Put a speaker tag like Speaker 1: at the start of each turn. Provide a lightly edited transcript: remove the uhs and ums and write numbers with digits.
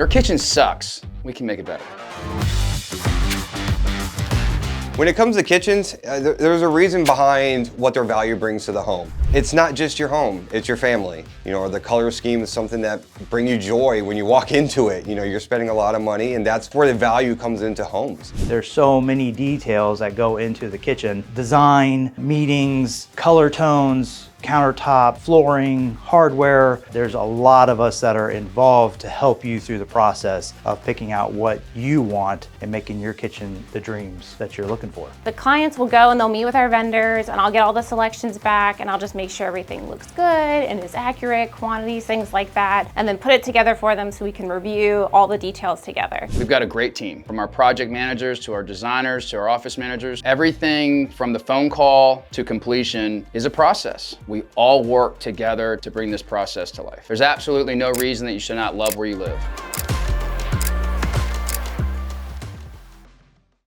Speaker 1: Your kitchen sucks. We can make it better.
Speaker 2: When it comes to kitchens, there's a reason behind what their value brings to the home. It's not just your home, it's your family. You know, or the color scheme is something that brings you joy when you walk into it. You know, you're spending a lot of money, and that's where the value comes into homes.
Speaker 3: There's so many details that go into the kitchen. Design, meetings, color tones, countertop, flooring, hardware. There's a lot of us that are involved to help you through the process of picking out what you want and making your kitchen the dreams that you're looking for.
Speaker 4: The clients will go and they'll meet with our vendors, and I'll get all the selections back, and I'll just make sure everything looks good and is accurate, quantities, things like that, and then put it together for them so we can review all the details together.
Speaker 1: We've got a great team, from our project managers to our designers to our office managers. Everything from the phone call to completion is a process. We all work together to bring this process to life. There's absolutely no reason that you should not love where you live.